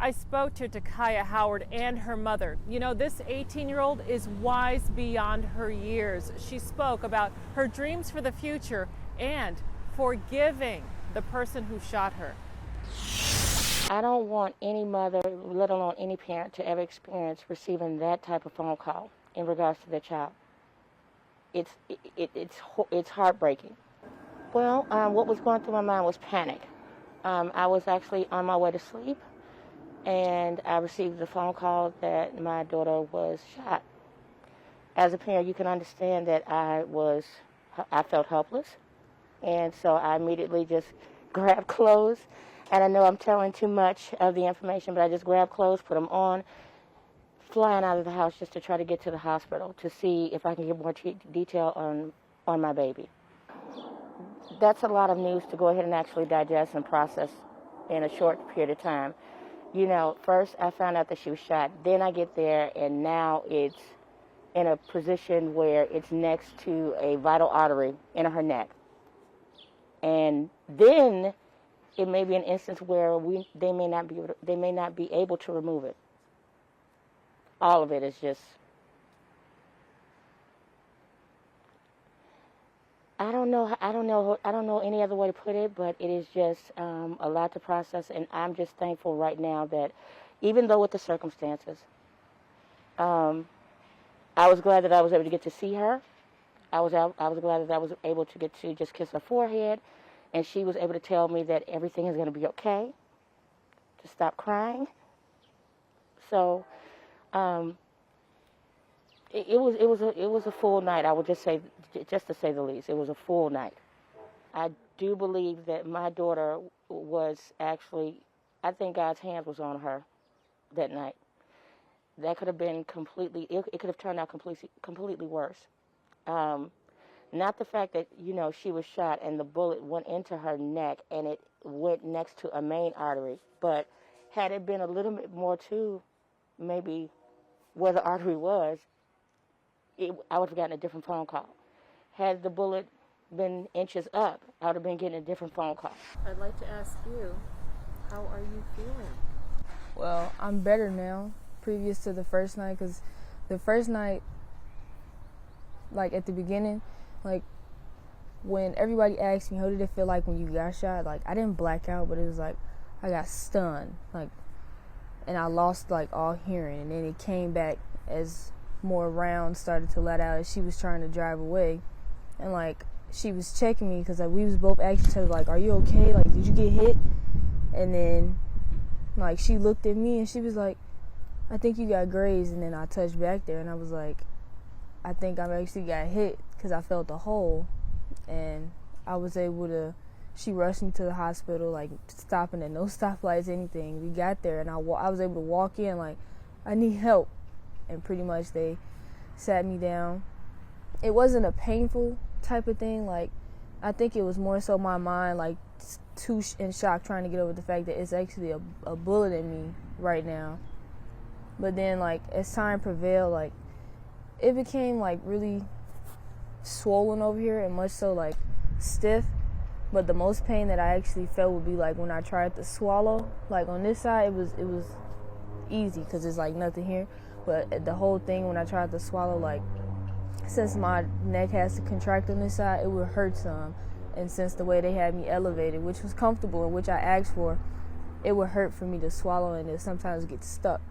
I spoke to TaKiya Howard and her mother. You know, this 18-year-old is wise beyond her years. She spoke about her dreams for the future and forgiving the person who shot her. I don't want any mother, let alone any parent, to ever experience receiving that type of phone call in regards to their child. It's heartbreaking. Well, what was going through my mind was panic. I was actually on my way to sleep, and I received the phone call that my daughter was shot. As a parent, you can understand that I felt helpless, and so I immediately just grabbed clothes. And I know I'm telling too much of the information, but I just grabbed clothes, put them on, flying out of the house just to try to get to the hospital to see if I can get more detail on my baby. That's a lot of news to go ahead and actually digest and process in a short period of time. You know, first I found out that she was shot. Then I get there, and now it's in a position where it's next to a vital artery in her neck. And then it may be an instance where they may not be able to remove it. All of it is just, I don't know any other way to put it, but it is just a lot to process, and I'm just thankful right now that even though with the circumstances, I was glad that I was able to get to see her. I was glad that I was able to get to just kiss her forehead, and she was able to tell me that everything is going to be okay, to stop crying. So it was a full night. I would just say, just to say the least, it was a full night. I do believe that my daughter was actually, I think God's hand was on her that night. That could have been completely, it could have turned out completely worse. Not the fact that, you know, she was shot and the bullet went into her neck and it went next to a main artery, but had it been a little bit more to maybe where the artery was, I would have gotten a different phone call. Had the bullet been inches up, I would have been getting a different phone call. I'd like to ask you, how are you feeling? Well, I'm better now, previous to the first night, because the first night, like at the beginning, like when everybody asked me, how did it feel like when you got shot? Like, I didn't black out, but it was like I got stunned, like, and I lost like all hearing, and then it came back as more rounds started to let out as she was trying to drive away, and like she was checking me because like we was both asking each other like, are you okay? Like, did you get hit? And then like she looked at me and she was like, I think you got grazed. And then I touched back there and I was like, I think I actually got hit because I felt a hole. And I was able to, she rushed me to the hospital, like stopping at no stoplights, anything. We got there and I was able to walk in like, I need help. And pretty much they sat me down. It wasn't a painful type of thing. Like, I think it was more so my mind, like, too in shock trying to get over the fact that it's actually a bullet in me right now. But then, like, as time prevailed, like, it became, like, really swollen over here and much so, like, stiff. But the most pain that I actually felt would be, like, when I tried to swallow. Like, on this side, it was easy because there's, like, nothing here. But the whole thing, when I tried to swallow, like, since my neck has to contract on this side, it would hurt some. And since the way they had me elevated, which was comfortable and which I asked for, it would hurt for me to swallow and it sometimes get stuck.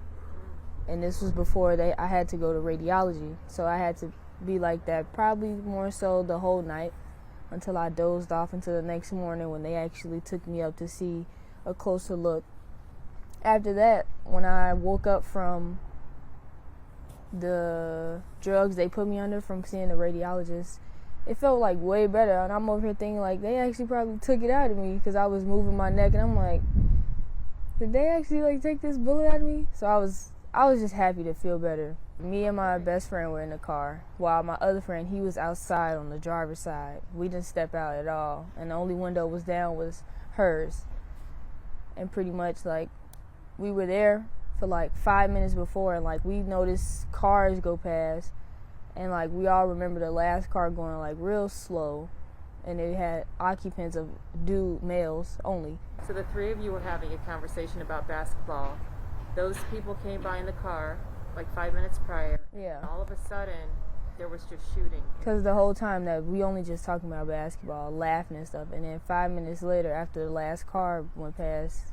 And this was before I had to go to radiology. So I had to be like that probably more so the whole night until I dozed off until the next morning when they actually took me up to see a closer look. After that, when I woke up from the drugs they put me under from seeing the radiologist, it felt like way better. And I'm over here thinking like they actually probably took it out of me because I was moving my neck, and I'm like, did they actually like take this bullet out of me? So I was just happy to feel better. Me and my best friend were in the car, while my other friend, he was outside on the driver's side. We didn't step out at all, and the only window was down was hers. And pretty much like we were there for like 5 minutes before, and like we noticed cars go past, and like we all remember the last car going like real slow, and it had occupants of males only. So the three of you were having a conversation about basketball, those people came by in the car like 5 minutes prior. Yeah. And all of a sudden, there was just shooting. Because the whole time that we only just talking about basketball, laughing and stuff, and then 5 minutes later, after the last car went past,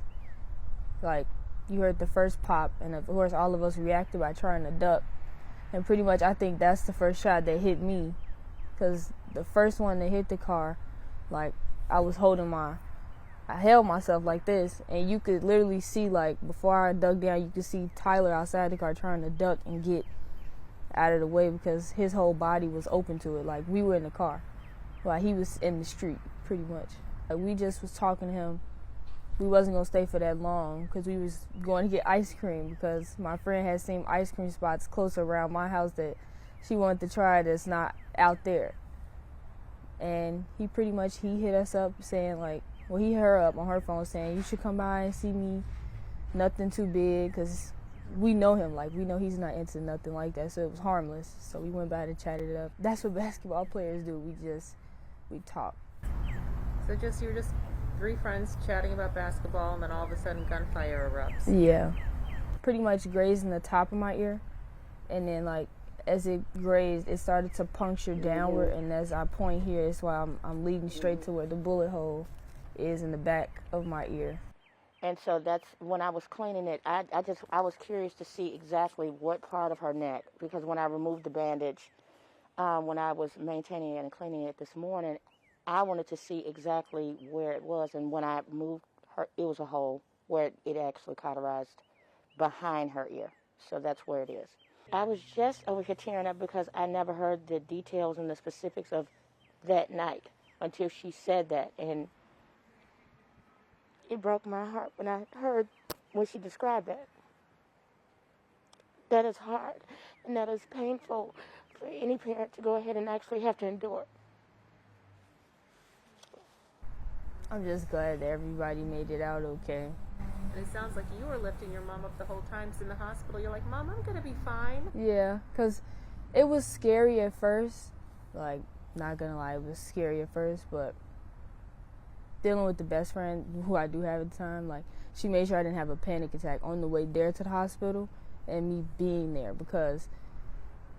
like, you heard the first pop, and of course all of us reacted by trying to duck. And pretty much I think that's the first shot that hit me, because the first one that hit the car, like, I held myself like this, and you could literally see, like, before I dug down, you could see Tyler outside the car trying to duck and get out of the way because his whole body was open to it. Like, we were in the car while he was in the street, pretty much. Like, we just was talking to him. We wasn't going to stay for that long because we was going to get ice cream because my friend had seen ice cream spots closer around my house that she wanted to try that's not out there. And he hit us up saying, like, well, he hit her up on her phone saying, you should come by and see me. Nothing too big, because we know him. Like, we know he's not into nothing like that, so it was harmless. So we went by and chatted it up. That's what basketball players do. We talk. So you were just three friends chatting about basketball, and then all of a sudden gunfire erupts. Yeah. Pretty much grazing the top of my ear. And then, like, as it grazed, it started to puncture downward. And as I point here, it's why I'm leading straight to where the bullet hole is in the back of my ear. And so that's when I was cleaning it, I was curious to see exactly what part of her neck, because when I removed the bandage, when I was maintaining it and cleaning it this morning, I wanted to see exactly where it was. And when I moved her, it was a hole where it actually cauterized behind her ear. So that's where it is. I was just over here tearing up because I never heard the details and the specifics of that night until she said that. And it broke my heart when she described that. That is hard, and that is painful for any parent to go ahead and actually have to endure. I'm just glad that everybody made it out okay. And it sounds like you were lifting your mom up the whole time in the hospital. You're like, Mom, I'm going to be fine. Yeah, because it was scary at first. Like, not going to lie, it was scary at first, but dealing with the best friend who I do have at the time, like, she made sure I didn't have a panic attack on the way there to the hospital and me being there, because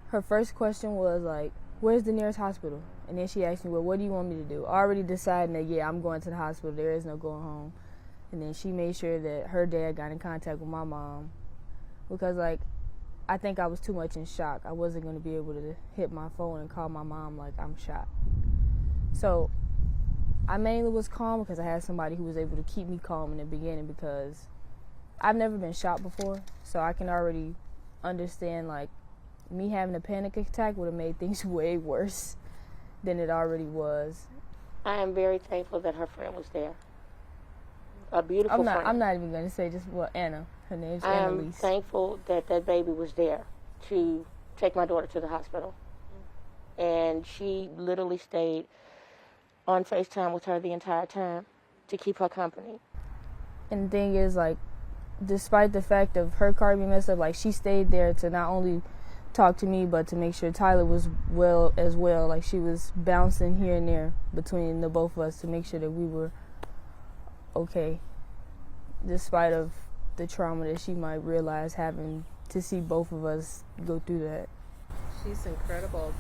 her first question was like, where's the nearest hospital? And then she asked me, well, what do you want me to do? Already deciding that, yeah, I'm going to the hospital. There is no going home. And then she made sure that her dad got in contact with my mom, because, like, I think I was too much in shock. I wasn't going to be able to hit my phone and call my mom like I'm shot. So I mainly was calm because I had somebody who was able to keep me calm in the beginning, because I've never been shot before, so I can already understand, like, me having a panic attack would have made things way worse than it already was. I am very thankful that her friend was there. A beautiful friend. I'm not even going to say just, well, Anna. Her name's Annalise. I'm thankful that that baby was there to take my daughter to the hospital. And she literally stayed on FaceTime with her the entire time to keep her company. And the thing is, like, despite the fact of her car being messed up, like, she stayed there to not only talk to me, but to make sure Tyler was well as well. Like, she was bouncing here and there between the both of us to make sure that we were okay, despite of the trauma that she might realize having to see both of us go through that. She's incredible.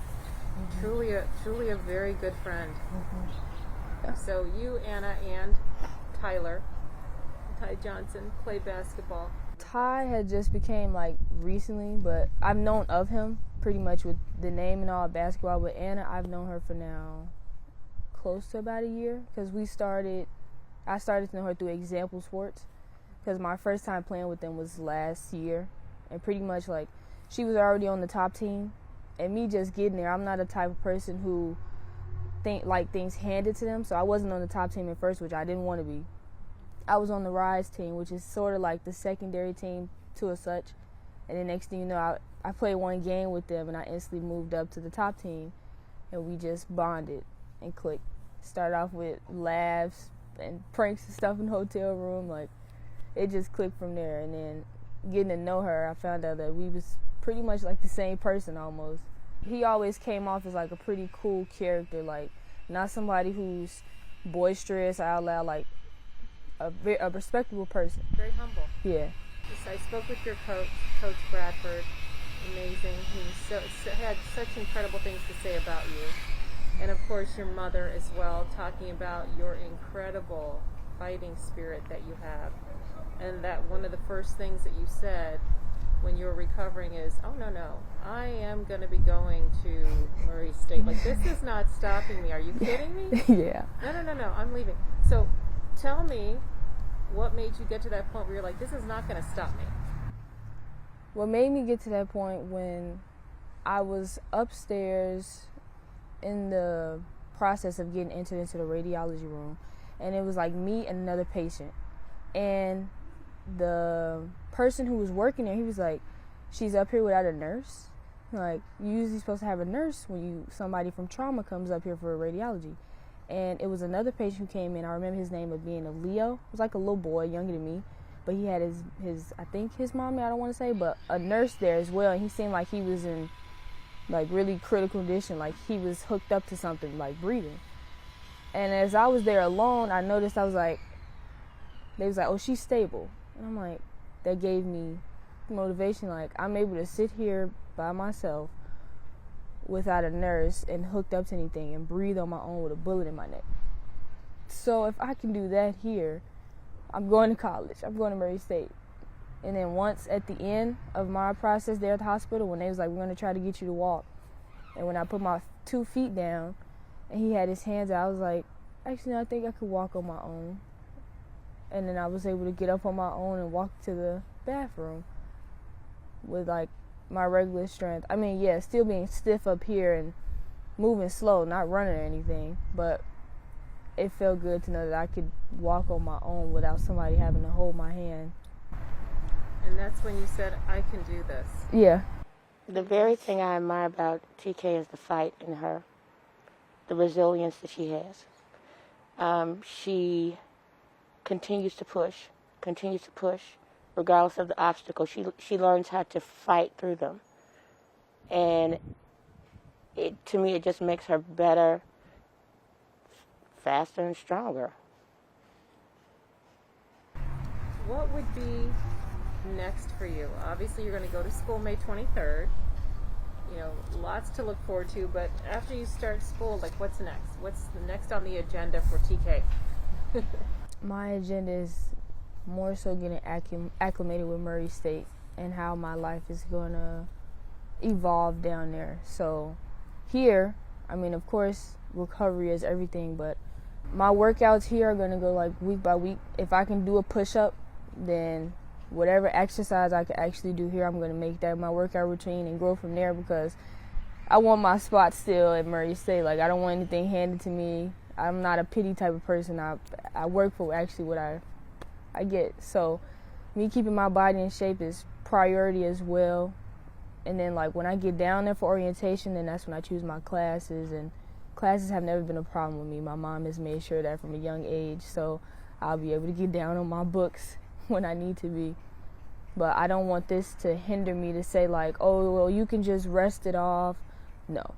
Mm-hmm. Truly a very good friend. Mm-hmm. Yeah. So you, Anna, and Ty Johnson play basketball. Ty had just became, like, recently, but I've known of him pretty much with the name and all basketball. But Anna, I've known her for now close to about a year, because I started to know her through Example Sports, because my first time playing with them was last year, and pretty much, like, she was already on the top team, and me just getting there, I'm not a type of person who like things handed to them, so I wasn't on the top team at first, which I didn't want to be. I was on the Rise team, which is sort of like the secondary team to a such, and the next thing you know, I played one game with them, and I instantly moved up to the top team, and we just bonded and clicked. Started off with laughs and pranks and stuff in the hotel room, like, it just clicked from there. And then getting to know her, I found out that we was pretty much like the same person almost. He always came off as, like, a pretty cool character, like, not somebody who's boisterous, out loud, like a respectable person. Very humble. Yeah. I spoke with your coach, Coach Bradford. Amazing. He had such incredible things to say about you. And of course your mother as well, talking about your incredible fighting spirit that you have. And that one of the first things that you said when you were recovering is, oh no, I am going to be going to Murray State. Like, this is not stopping me. Are you kidding me? Yeah. No, I'm leaving. So tell me, what made you get to that point where you're like, this is not going to stop me? What made me get to that point when I was upstairs in the process of getting entered into the radiology room, and it was like me and another patient, and the person who was working there, he was like, she's up here without a nurse. Like, you usually supposed to have a nurse when somebody from trauma comes up here for radiology. And it was another patient who came in. I remember his name of being a Leo. It was like a little boy, younger than me, but he had his I think his mommy, I don't want to say, but a nurse there as well, and he seemed like he was in like really critical condition, like he was hooked up to something, like breathing. And as I was there alone, I noticed, I was like, they was like, oh, she's stable. And I'm like, that gave me motivation, like, I'm able to sit here by myself without a nurse and hooked up to anything and breathe on my own with a bullet in my neck. So if I can do that here, I'm going to college. I'm going to Murray State. And then once at the end of my process there at the hospital, when they was like, we're going to try to get you to walk, and when I put my 2 feet down and he had his hands out, I was like, actually, no, I think I could walk on my own. And then I was able to get up on my own and walk to the bathroom with like my regular strength. I mean, yeah, still being stiff up here and moving slow, not running or anything, but it felt good to know that I could walk on my own without somebody having to hold my hand. And that's when you said, I can do this. Yeah. The very thing I admire about TK is the fight in her, the resilience that she has. She continues to push, regardless of the obstacle. She learns how to fight through them. And to me, it just makes her better, faster, and stronger. What would be next for you? Obviously, you're going to go to school May 23rd. You know, lots to look forward to, but after you start school, like, what's next? What's the next on the agenda for TK? My agenda is more so getting acclimated with Murray State and how my life is going to evolve down there. So here, I mean, of course, recovery is everything, but my workouts here are going to go like week by week. If I can do a push-up, then whatever exercise I can actually do here, I'm going to make that my workout routine and grow from there, because I want my spot still at Murray State. Like, I don't want anything handed to me. I'm not a pity type of person. I work for actually what I get. So me keeping my body in shape is priority as well. And then, like, when I get down there for orientation, then that's when I choose my classes. And classes have never been a problem with me. My mom has made sure that from a young age. So I'll be able to get down on my books when I need to be. But I don't want this to hinder me to say, like, oh, well, you can just rest it off. No.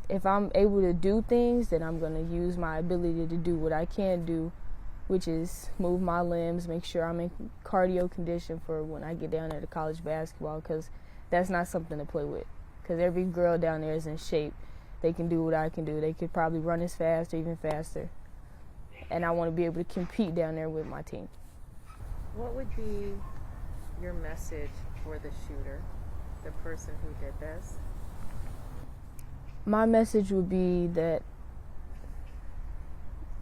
If I'm able to do things, then I'm going to use my ability to do what I can do, which is move my limbs, make sure I'm in cardio condition for when I get down there to college basketball, because that's not something to play with. Because every girl down there is in shape. They can do what I can do. They could probably run as fast or even faster. And I want to be able to compete down there with my team. What would be your message for the shooter, the person who did this? My message would be that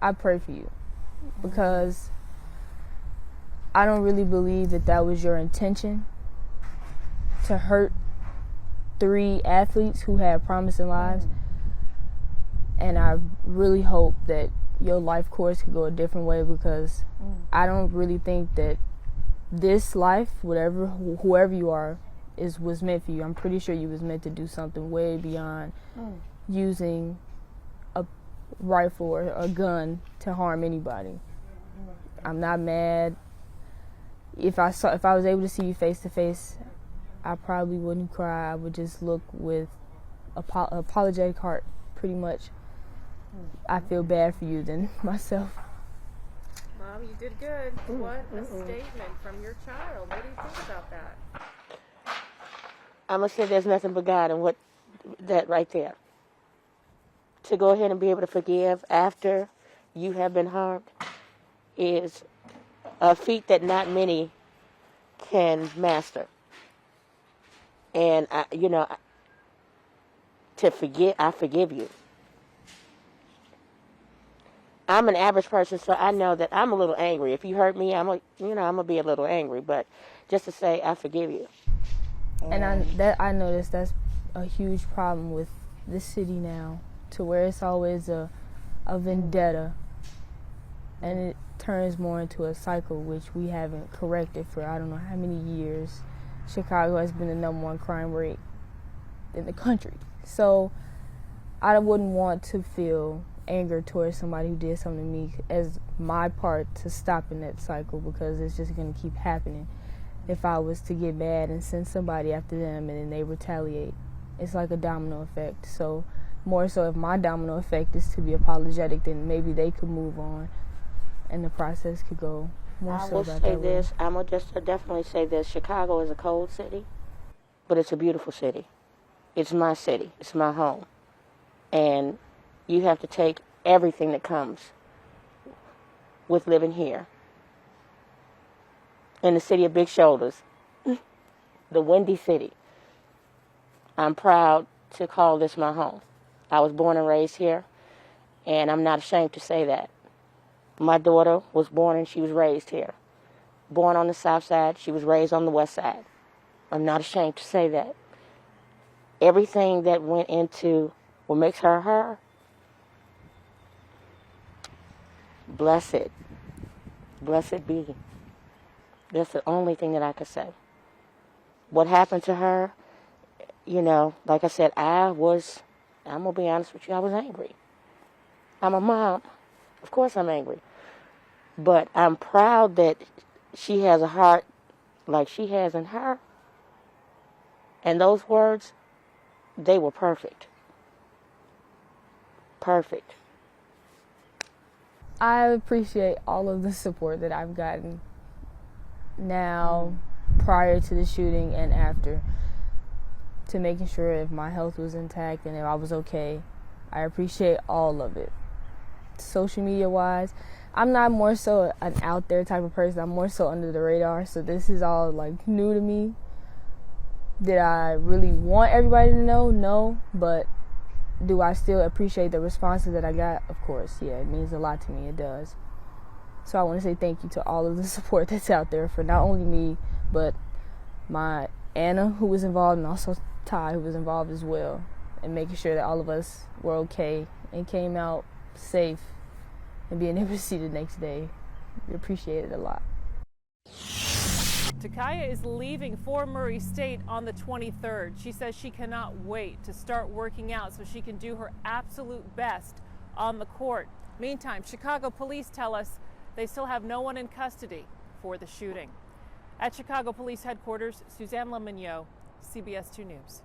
I pray for you, because I don't really believe that that was your intention, to hurt 3 athletes who had promising lives. And I really hope that your life course could go a different way, because I don't really think that this life, whoever you are, was meant for you. I'm pretty sure you was meant to do something way beyond using a rifle or a gun to harm anybody. I'm not mad. If I was able to see you face to face, I probably wouldn't cry. I would just look with apologetic heart, pretty much. I feel bad for you than myself. Well, you did good. What a statement from your child. What do you think about that? I'm going to say there's nothing but God in what that right there. To go ahead and be able to forgive after you have been harmed is a feat that not many can master. And, to forget, I forgive you. I'm an average person, so I know that I'm a little angry. If you hurt me, I'm going to be a little angry. But just to say, I forgive you. And I noticed that's a huge problem with this city now, to where it's always a vendetta, and it turns more into a cycle which we haven't corrected for I don't know how many years. Chicago has been the #1 crime rate in the country, so I wouldn't want to feel anger towards somebody who did something to me as my part to stopping that cycle, because it's just going to keep happening. If I was to get mad and send somebody after them and then they retaliate, it's like a domino effect. So more so, if my domino effect is to be apologetic, then maybe they could move on and the process could go more so about that way. I will say this, I'm going to just definitely say this. Chicago is a cold city, but it's a beautiful city. It's my city. It's my home. And you have to take everything that comes with living here. In the city of big shoulders, the Windy City. I'm proud to call this my home. I was born and raised here, and I'm not ashamed to say that. My daughter was born and she was raised here. Born on the south side, she was raised on the west side. I'm not ashamed to say that. Everything that went into what makes her her, blessed be. That's the only thing that I could say. What happened to her, like I said, I'm going to be honest with you, I was angry. I'm a mom. Of course I'm angry. But I'm proud that she has a heart like she has in her. And those words, they were perfect. Perfect. I appreciate all of the support that I've gotten now, prior to the shooting and after, to making sure if my health was intact and if I was okay. I appreciate all of it. Social media wise, I'm not more so an out there type of person. I'm more so under the radar, so this is all like new to me. Did I really want everybody to know? No, but do I still appreciate the responses that I got? Of course, yeah, it means a lot to me, it does. So I want to say thank you to all of the support that's out there for not only me, but my Anna, who was involved, and also Ty, who was involved as well, and making sure that all of us were okay and came out safe and being able to see the next day. We appreciate it a lot. TaKiya is leaving for Murray State on the 23rd. She says she cannot wait to start working out so she can do her absolute best on the court. Meantime, Chicago police tell us they still have no one in custody for the shooting. At Chicago Police Headquarters, Suzanne Le Mignot, CBS 2 News.